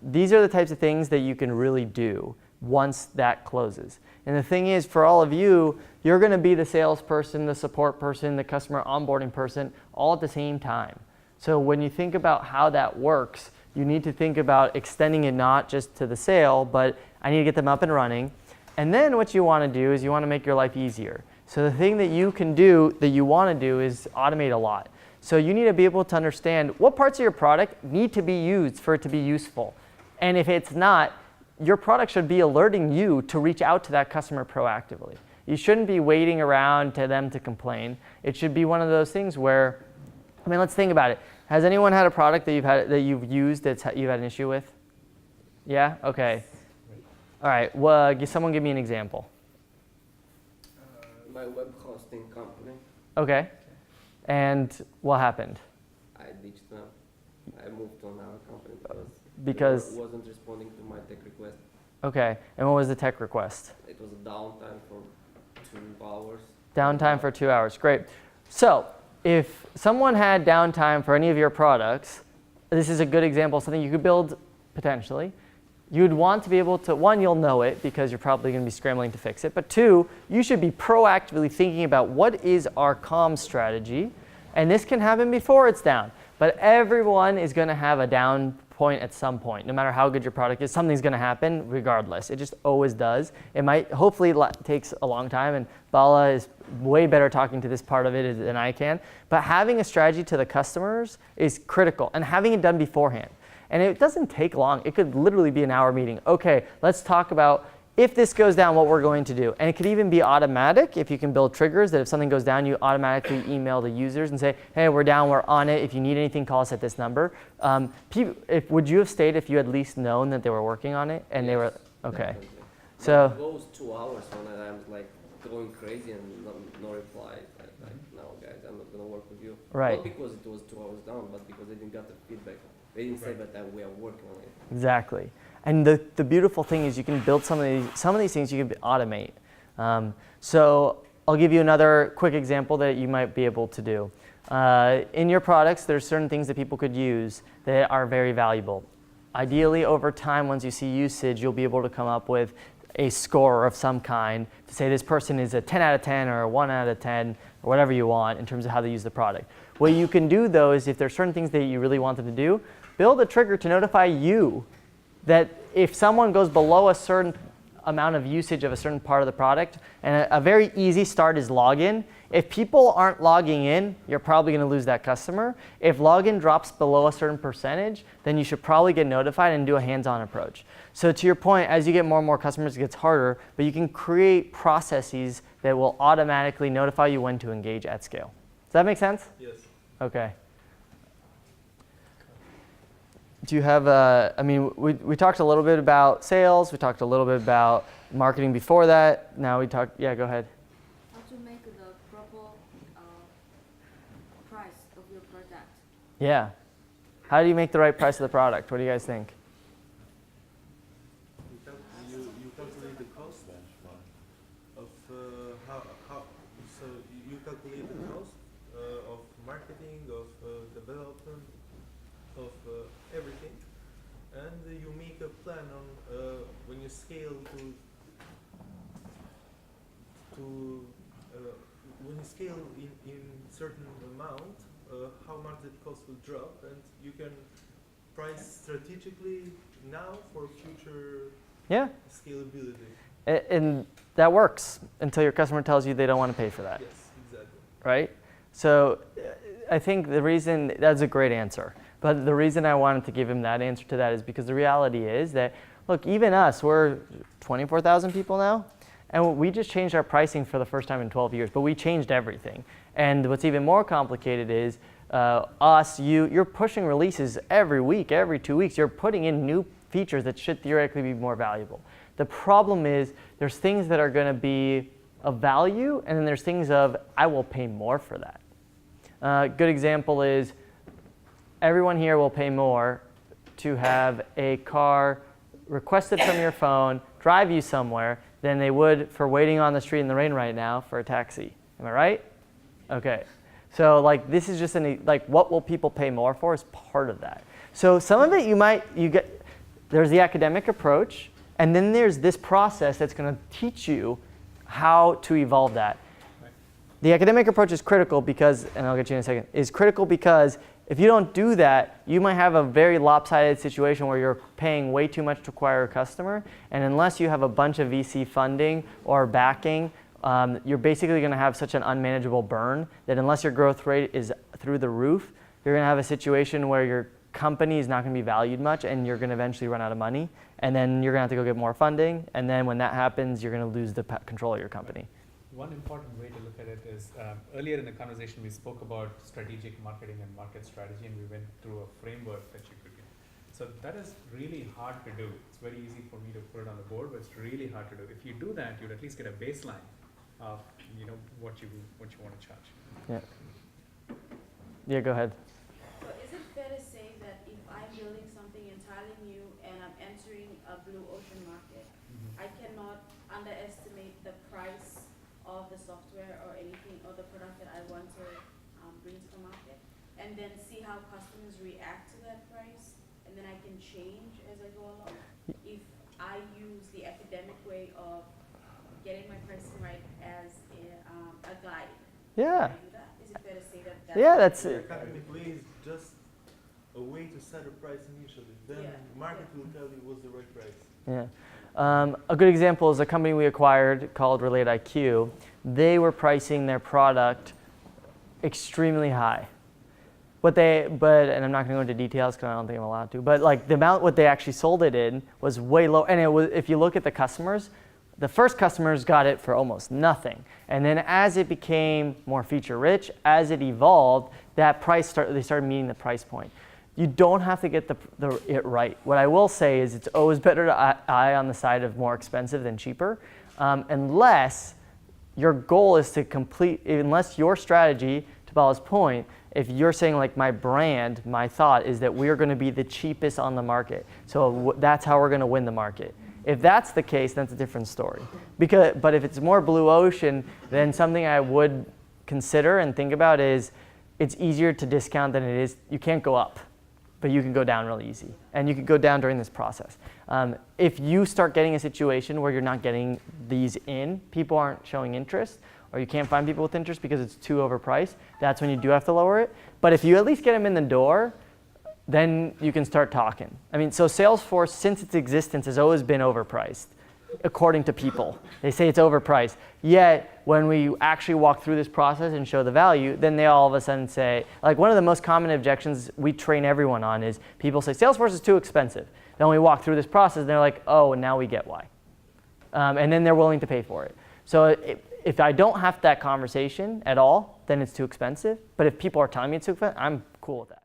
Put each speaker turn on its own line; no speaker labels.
These are the types of things that you can really do once that closes. And the thing is, for all of you, you're going to be the salesperson, the support person, the customer onboarding person, all at the same time. So when you think about how that works, you need to think about extending it not just to the sale, but I need to get them up and running. And then what you want to do is you want to make your life easier. So the thing that you can do, that you want to do, is automate a lot. So you need to be able to understand what parts of your product need to be used for it to be useful. And if it's not, your product should be alerting you to reach out to that customer proactively. You shouldn't be waiting around to them to complain. It should be one of those things where, I mean, let's think about it. Has anyone had a product that you've used that you've had an issue with? Yeah? Okay. All right. Well, someone give me an example.
My web hosting company.
Okay. And what happened?
I ditched them. I moved to another company
because
it wasn't responding to my tech request.
Okay. And what was the tech request?
It was a downtime for 2 hours.
Downtime for 2 hours. Great. So if someone had downtime for any of your products, this is a good example of something you could build potentially. You'd want to be able to, one, you'll know it because you're probably going to be scrambling to fix it. But two, you should be proactively thinking about what is our comm strategy. And this can happen before it's down. But everyone is going to have a down point at some point. No matter how good your product is, something's going to happen regardless. It just always does. It might, hopefully it takes a long time, and Bala is way better talking to this part of it than I can. But having a strategy to the customers is critical, and having it done beforehand. And it doesn't take long. It could literally be an hour meeting. Okay, let's talk about if this goes down, what we're going to do. And it could even be automatic if you can build triggers that if something goes down, you automatically email the users and say, hey, we're down, we're on it. If you need anything, call us at this number. Would you have stayed if you had at least known that they were working on it? And yes, they were, okay. Definitely. So
those 2 hours when I was like going crazy and no reply. Like, no guys, I'm not gonna work with you.
Right.
Not because it was 2 hours down, but because they didn't get the feedback. They didn't say that we are working on it.
Exactly. And the beautiful thing is you can build some of these things you can automate. So I'll give you another quick example that you might be able to do. In your products, there's certain things that people could use that are very valuable. Ideally, over time, once you see usage, you'll be able to come up with a score of some kind to say this person is a 10 out of 10 or a 1 out of 10 or whatever you want in terms of how they use the product. What you can do, though, is if there's certain things that you really want them to do, build a trigger to notify you that if someone goes below a certain amount of usage of a certain part of the product, and a very easy start is login. If people aren't logging in, you're probably going to lose that customer. If login drops below a certain percentage, then you should probably get notified and do a hands-on approach. So to your point, as you get more and more customers, it gets harder, but you can create processes that will automatically notify you when to engage at scale. Does that make sense?
Yes.
Okay. Do you have I mean, we talked a little bit about sales. We talked a little bit about marketing before that. Now we talk, yeah, go ahead.
How to make the proper price of your product?
Yeah. How do you make the right price of the product? What do you guys think?
You calculate the cost of so you calculate the cost of marketing, of development, of everything, and you make a plan on when you scale when you scale in certain amount, how much that cost will drop, and you can price strategically now for future scalability.
And that works until your customer tells you they don't want to pay for that.
Yes, exactly.
Right? So I think the reason, that's a great answer. But the reason I wanted to give him that answer to that is because the reality is that, look, even us, we're 24,000 people now, and we just changed our pricing for the first time in 12 years, but we changed everything. And what's even more complicated is you're pushing releases every week, every 2 weeks. You're putting in new features that should theoretically be more valuable. The problem is there's things that are going to be of value, and then there's things of, I will pay more for that. Good example is, everyone here will pay more to have a car requested from your phone, drive you somewhere, than they would for waiting on the street in the rain right now for a taxi. Am I right? Okay. So like this is just what will people pay more for is part of that. So some of it you there's the academic approach, and then there's this process that's going to teach you how to evolve that. The academic approach is critical because, and I'll get you in a second, is critical because if you don't do that, you might have a very lopsided situation where you're paying way too much to acquire a customer, and unless you have a bunch of VC funding or backing, you're basically going to have such an unmanageable burn that unless your growth rate is through the roof, you're going to have a situation where your company is not going to be valued much, and you're going to eventually run out of money, and then you're going to have to go get more funding, and then when that happens, you're going to lose the control of your company.
One important way to look at it is, earlier in the conversation we spoke about strategic marketing and market strategy, and we went through a framework that you could get. So that is really hard to do. It's very easy for me to put it on the board, but it's really hard to do. If you do that, you'd at least get a baseline of what you want to charge.
Yeah. Yeah, go ahead.
So is it fair to say that if I'm building something entirely new and I'm entering a blue ocean market, I cannot underestimate the price of the software or anything or the product that I want to bring to the market, and then see how customers react to that price, and then I can change as I go along? If I use the academic way of getting my pricing right as a guide,
Yeah.
can I do that? Is it fair to say that?
Yeah, that's
The
it.
academic way is just a way to set a price initially. Then
Yeah.
market will tell you what's the right price.
Yeah. A good example is a company we acquired called Relate IQ. They were pricing their product extremely high. And I'm not going to go into details because I don't think I'm allowed to, but like the amount what they actually sold it in was way low. And it was, if you look at the customers, the first customers got it for almost nothing. And then as it became more feature rich, as it evolved, that they started meeting the price point. You don't have to get it right. What I will say is it's always better to eye on the side of more expensive than cheaper, unless your goal is to unless your strategy, to Bala's point, if you're saying like my brand, my thought is that we're going to be the cheapest on the market. So that's how we're going to win the market. If that's the case, then it's a different story. But if it's more blue ocean, then something I would consider and think about is it's easier to discount than it is. You can't go up, but you can go down really easy. And you can go down during this process. If you start getting a situation where you're not getting these in, people aren't showing interest, or you can't find people with interest because it's too overpriced, that's when you do have to lower it. But if you at least get them in the door, then you can start talking. I mean, so Salesforce, since its existence, has always been overpriced, according to people. They say it's overpriced. Yet, when we actually walk through this process and show the value, then they all of a sudden say, like one of the most common objections we train everyone on is people say, Salesforce is too expensive. Then we walk through this process and they're like, oh, and now we get why. And then they're willing to pay for it. So if I don't have that conversation at all, then it's too expensive. But if people are telling me it's too expensive, I'm cool with that.